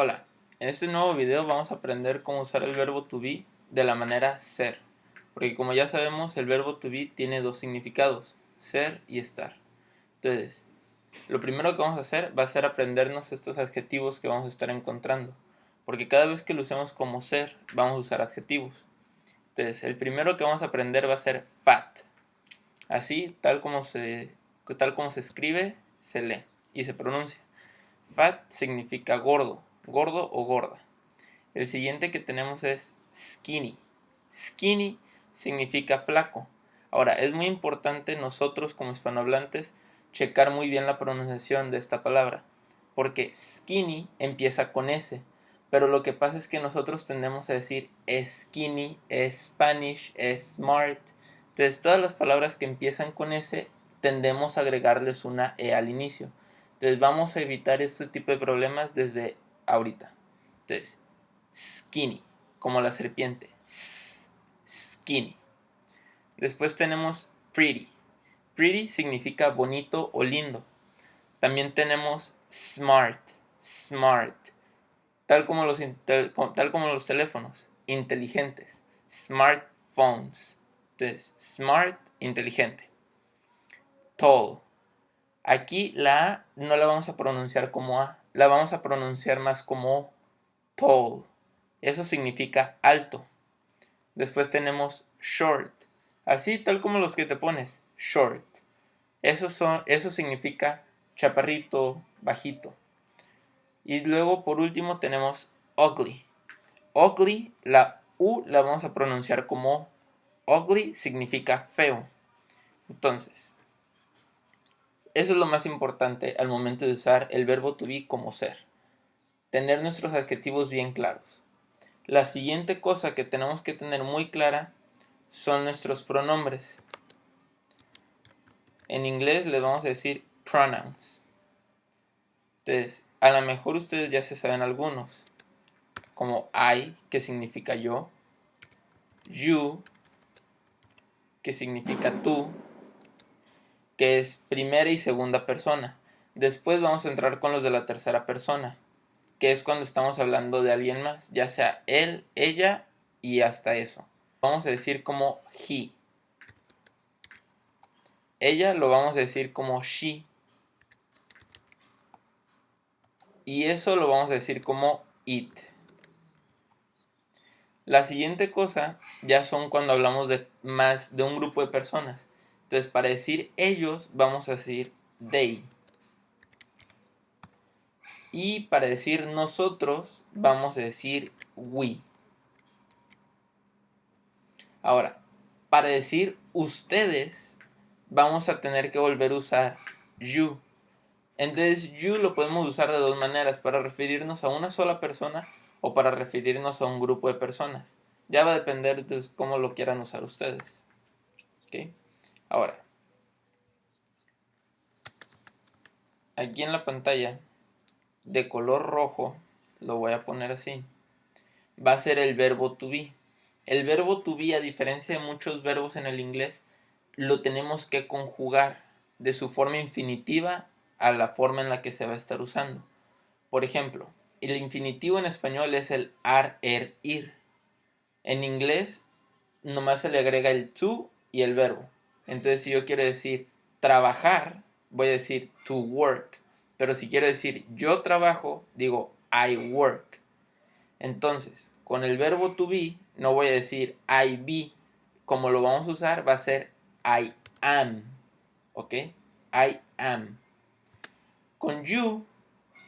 Hola, en este nuevo video vamos a aprender cómo usar el verbo to be de la manera ser, porque como ya sabemos el verbo to be tiene dos significados, ser y estar. Entonces, lo primero que vamos a hacer va a ser aprendernos estos adjetivos que vamos a estar encontrando, porque cada vez que lo usemos como ser vamos a usar adjetivos. Entonces, el primero que vamos a aprender va a ser fat, así tal como se escribe, se lee y se pronuncia. Fat significa gordo, gordo o gorda. El siguiente que tenemos es skinny. Skinny significa flaco. Ahora, es muy importante nosotros como hispanohablantes checar muy bien la pronunciación de esta palabra, porque skinny empieza con S, pero lo que pasa es que nosotros tendemos a decir skinny, Spanish, smart. Entonces, todas las palabras que empiezan con S tendemos a agregarles una E al inicio. Entonces, vamos a evitar este tipo de problemas desde ahorita. Entonces, skinny, como la serpiente. Skinny. Después tenemos pretty. Pretty significa bonito o lindo. También tenemos smart. Smart. Tal como los teléfonos. Inteligentes. Smartphones. Entonces, smart, inteligente. Tall. Aquí la A no la vamos a pronunciar como A. La vamos a pronunciar más como tall. Eso significa alto. Después tenemos short. Así tal como los que te pones. Short. Eso significa chaparrito, bajito. Y luego por último tenemos ugly. Ugly, la U la vamos a pronunciar como ugly, significa feo. Entonces, eso es lo más importante al momento de usar el verbo to be como ser. Tener nuestros adjetivos bien claros. La siguiente cosa que tenemos que tener muy clara son nuestros pronombres. En inglés les vamos a decir pronouns. Entonces, a lo mejor ustedes ya se saben algunos, como I, que significa yo, you, que significa tú, que es primera y segunda persona. Después vamos a entrar con los de la tercera persona, que es cuando estamos hablando de alguien más, ya sea él, ella y hasta eso. Vamos a decir como he. Ella lo vamos a decir como she. Y eso lo vamos a decir como it. La siguiente cosa ya son cuando hablamos de más de un grupo de personas. Entonces, para decir ellos, vamos a decir they. Y para decir nosotros, vamos a decir we. Ahora, para decir ustedes, vamos a tener que volver a usar you. Entonces, you lo podemos usar de dos maneras, para referirnos a una sola persona o para referirnos a un grupo de personas. Ya va a depender de cómo lo quieran usar ustedes. ¿Okay? Ahora, aquí en la pantalla, de color rojo, lo voy a poner así, va a ser el verbo to be. El verbo to be, a diferencia de muchos verbos en el inglés, lo tenemos que conjugar de su forma infinitiva a la forma en la que se va a estar usando. Por ejemplo, el infinitivo en español es el ar, er, ir. En inglés, nomás se le agrega el to y el verbo. Entonces, si yo quiero decir trabajar, voy a decir to work. Pero si quiero decir yo trabajo, digo I work. Entonces, con el verbo to be, no voy a decir I be. Como lo vamos a usar, va a ser I am. ¿Ok? I am. Con you,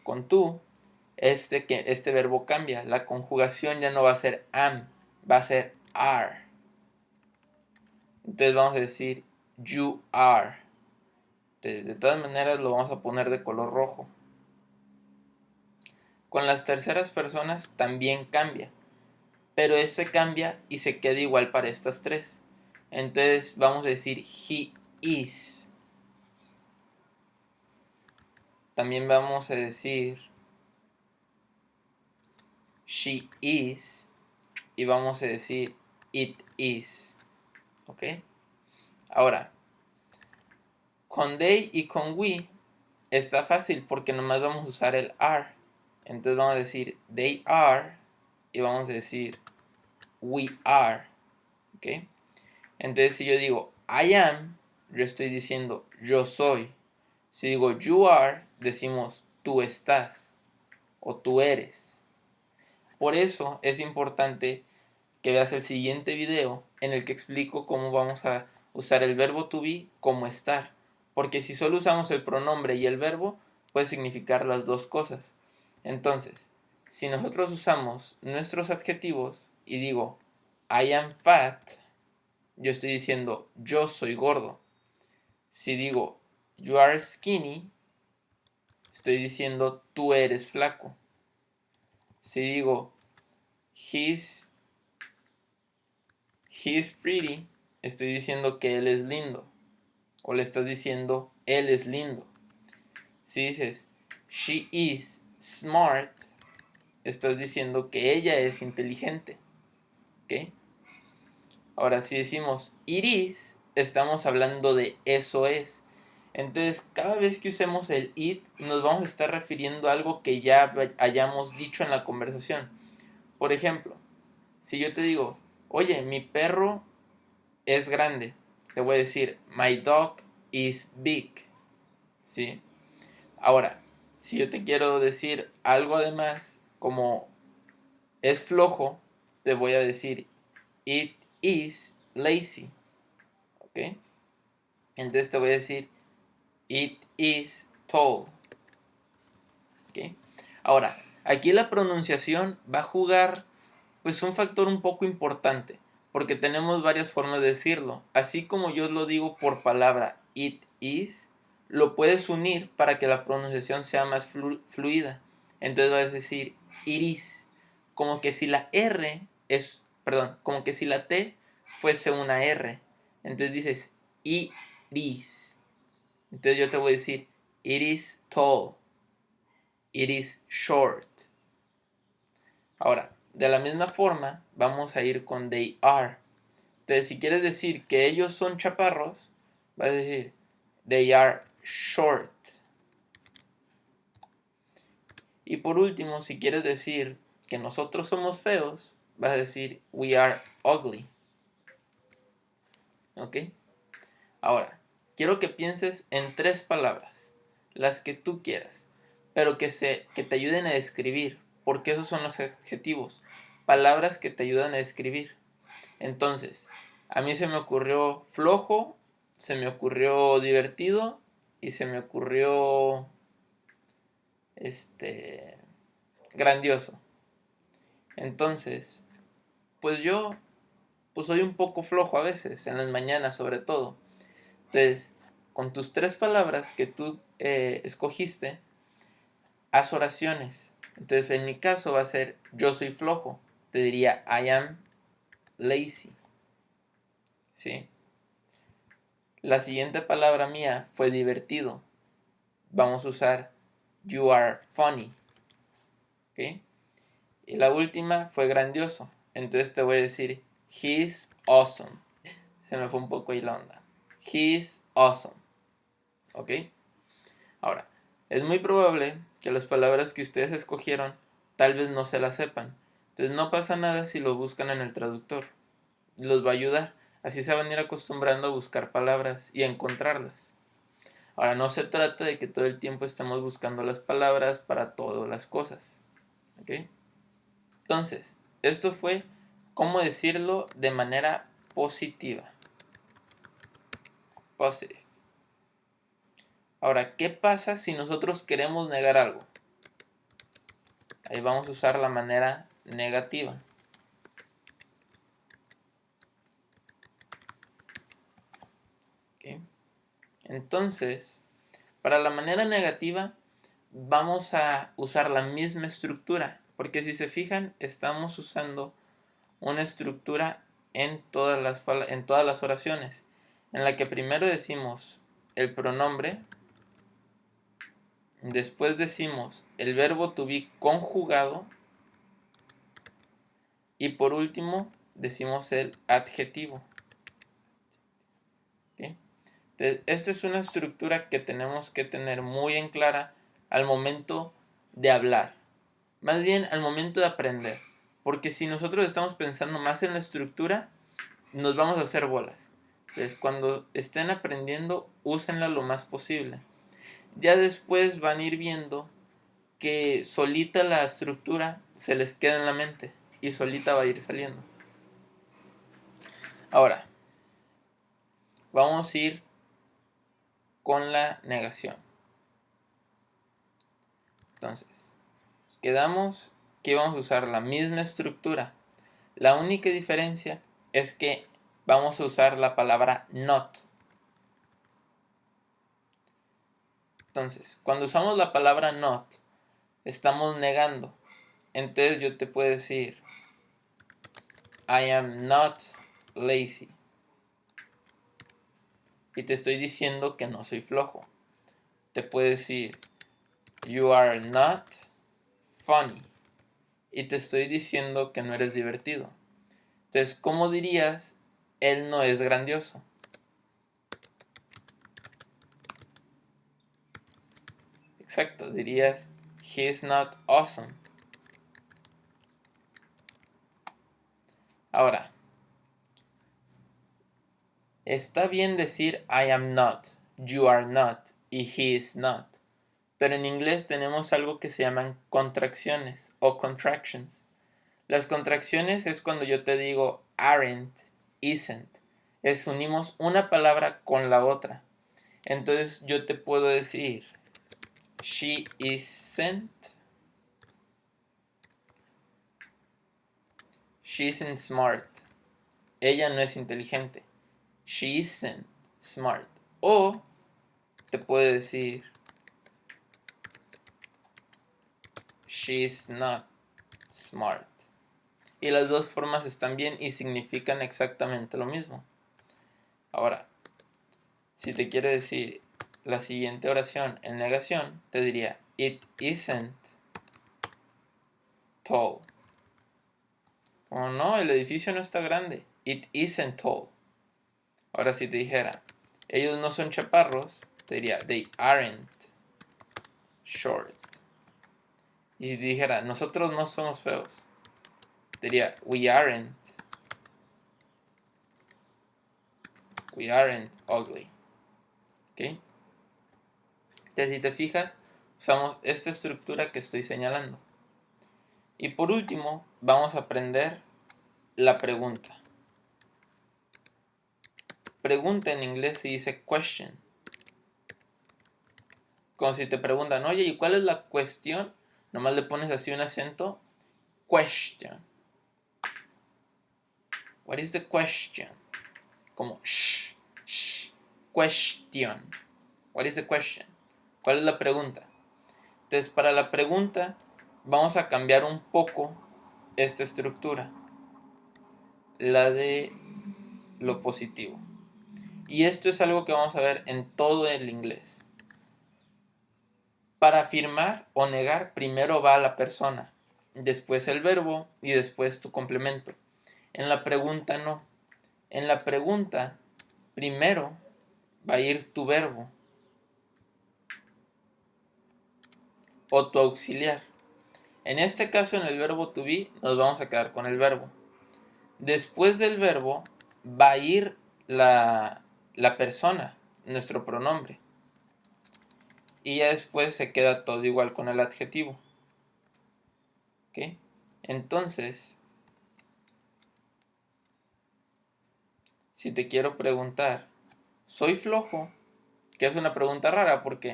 con tú, este verbo cambia. La conjugación ya no va a ser am, va a ser are. Entonces vamos a decir you are. Entonces, de todas maneras lo vamos a poner de color rojo. Con las terceras personas también cambia, pero ese cambia y se queda igual para estas tres. Entonces vamos a decir he is. También vamos a decir she is. Y vamos a decir it is. ¿Ok? Ahora, con they y con we está fácil porque nomás vamos a usar el are. Entonces vamos a decir they are y vamos a decir we are. ¿Ok? Entonces si yo digo I am, yo estoy diciendo yo soy. Si digo you are, decimos tú estás o tú eres. Por eso es importante que veas el siguiente video en el que explico cómo vamos a usar el verbo to be como estar. Porque si solo usamos el pronombre y el verbo, puede significar las dos cosas. Entonces, si nosotros usamos nuestros adjetivos y digo I am fat, yo estoy diciendo yo soy gordo. Si digo you are skinny, estoy diciendo tú eres flaco. Si digo he's pretty, estoy diciendo que él es lindo. O le estás diciendo él es lindo. Si dices she is smart, estás diciendo que ella es inteligente. ¿Ok? Ahora, si decimos it is, estamos hablando de eso es. Entonces, cada vez que usemos el it, nos vamos a estar refiriendo a algo que ya hayamos dicho en la conversación. Por ejemplo, si yo te digo, oye, mi perro es grande, te voy a decir, my dog is big. ¿Sí? Ahora, si yo te quiero decir algo además, como es flojo, te voy a decir, it is lazy. ¿Ok? Entonces te voy a decir, it is tall. ¿Ok? Ahora, aquí la pronunciación va a jugar pues un factor un poco importante, porque tenemos varias formas de decirlo. Así como yo lo digo por palabra it is, lo puedes unir para que la pronunciación sea más fluida. Entonces vas a decir it is, como que si la R es, perdón, como que si la T fuese una R. Entonces dices it is. Entonces yo te voy a decir it is tall, it is short. Ahora, de la misma forma, vamos a ir con they are. Entonces, si quieres decir que ellos son chaparros, vas a decir they are short. Y por último, si quieres decir que nosotros somos feos, vas a decir we are ugly. ¿Ok? Ahora, quiero que pienses en 3 palabras, las que tú quieras, pero que te ayuden a describir, porque esos son los adjetivos, palabras que te ayudan a describir. Entonces, a mí se me ocurrió flojo, se me ocurrió divertido y se me ocurrió grandioso. Entonces, pues yo soy un poco flojo a veces, en las mañanas sobre todo. Entonces, con tus 3 palabras que tú escogiste, haz oraciones. Entonces, en mi caso va a ser yo soy flojo. Te diría I am lazy. ¿Sí? La siguiente palabra mía fue divertido. Vamos a usar you are funny. ¿Ok? Y la última fue grandioso. Entonces te voy a decir he's awesome. Se me fue un poco ahí la onda. He's awesome. ¿Ok? Ahora, es muy probable que las palabras que ustedes escogieron tal vez no se las sepan. Entonces no pasa nada si lo buscan en el traductor. Los va a ayudar. Así se van a ir acostumbrando a buscar palabras y a encontrarlas. Ahora, no se trata de que todo el tiempo estemos buscando las palabras para todas las cosas. ¿Ok? Entonces, esto fue cómo decirlo de manera positiva. Positive. Ahora, ¿qué pasa si nosotros queremos negar algo? Ahí vamos a usar la manera negativa. ¿Ok? Entonces, para la manera negativa vamos a usar la misma estructura, porque si se fijan, estamos usando una estructura en todas las oraciones, en la que primero decimos el pronombre, después decimos el verbo to be conjugado y por último decimos el adjetivo. ¿Okay? Entonces, esta es una estructura que tenemos que tener muy en clara al momento de hablar. Más bien al momento de aprender. Porque si nosotros estamos pensando más en la estructura, nos vamos a hacer bolas. Entonces, cuando estén aprendiendo, úsenla lo más posible. Ya después van a ir viendo que solita la estructura se les queda en la mente y solita va a ir saliendo. Ahora, vamos a ir con la negación. Entonces, quedamos que vamos a usar la misma estructura. La única diferencia es que vamos a usar la palabra not. Entonces, cuando usamos la palabra not, estamos negando. Entonces yo te puedo decir, I am not lazy. Y te estoy diciendo que no soy flojo. Te puedo decir, you are not funny. Y te estoy diciendo que no eres divertido. Entonces, ¿cómo dirías, él no es grandioso? Exacto, dirías, he is not awesome. Ahora, está bien decir I am not, you are not y he is not. Pero en inglés tenemos algo que se llaman contracciones o contractions. Las contracciones es cuando yo te digo aren't, isn't. Es unimos una palabra con la otra. Entonces yo te puedo decir she isn't. She isn't smart. Ella no es inteligente. She isn't smart. O te puedo decir she's not smart. Y las dos formas están bien y significan exactamente lo mismo. Ahora, si te quiere decir la siguiente oración en negación, te diría it isn't tall. Como no, el edificio no está grande. It isn't tall. Ahora si te dijera ellos no son chaparros, te diría they aren't short. Y si te dijera nosotros no somos feos, te diría we aren't ugly. ¿Ok? Entonces si te fijas, usamos esta estructura que estoy señalando. Y por último, vamos a aprender la pregunta. Pregunta en inglés se dice question. Como si te preguntan, oye, ¿y cuál es la cuestión? Nomás le pones así un acento. Question. What is the question? Como question. What is the question? ¿Cuál es la pregunta? Entonces, para la pregunta, vamos a cambiar un poco esta estructura. La de lo positivo. Y esto es algo que vamos a ver en todo el inglés. Para afirmar o negar, primero va la persona, después el verbo y después tu complemento. En la pregunta no. En la pregunta, primero va a ir tu verbo o tu auxiliar. En este caso, en el verbo to be, nos vamos a quedar con el verbo. Después del verbo va a ir la persona, nuestro pronombre. Y ya después se queda todo igual con el adjetivo. ¿Ok? Entonces, si te quiero preguntar, ¿soy flojo? Que es una pregunta rara porque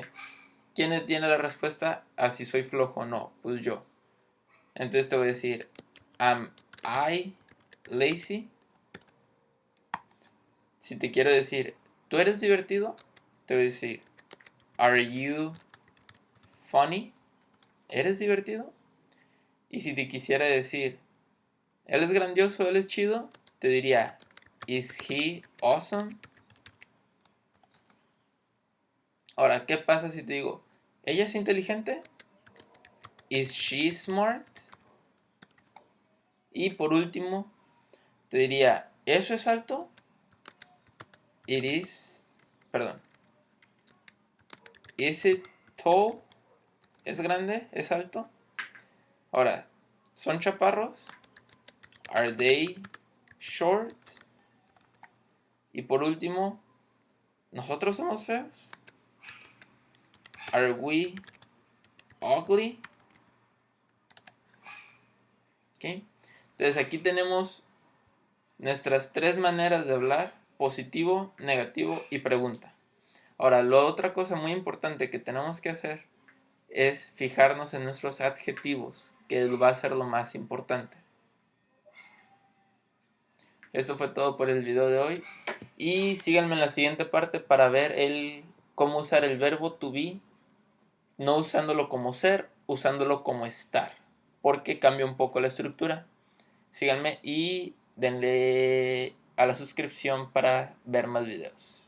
¿quién tiene la respuesta a si soy flojo o no? Pues yo. Entonces te voy a decir, ¿am I lazy? Si te quiero decir, ¿tú eres divertido? Te voy a decir, ¿are you funny? ¿Eres divertido? Y si te quisiera decir, ¿él es grandioso? ¿Él es chido? Te diría, ¿is he awesome? Ahora, ¿qué pasa si te digo, ¿ella es inteligente? ¿Is she smart? Y por último, te diría, ¿eso es alto? Is it tall? ¿Es grande? ¿Es alto? Ahora, ¿son chaparros? Are they short? Y por último, ¿nosotros somos feos? Are we ugly? ¿Ok? Entonces aquí tenemos nuestras tres maneras de hablar: positivo, negativo y pregunta. Ahora, la otra cosa muy importante que tenemos que hacer es fijarnos en nuestros adjetivos, que va a ser lo más importante. Esto fue todo por el video de hoy. Y síganme en la siguiente parte para ver cómo usar el verbo to be, no usándolo como ser, usándolo como estar, porque cambia un poco la estructura. Síganme y denle a la suscripción para ver más videos.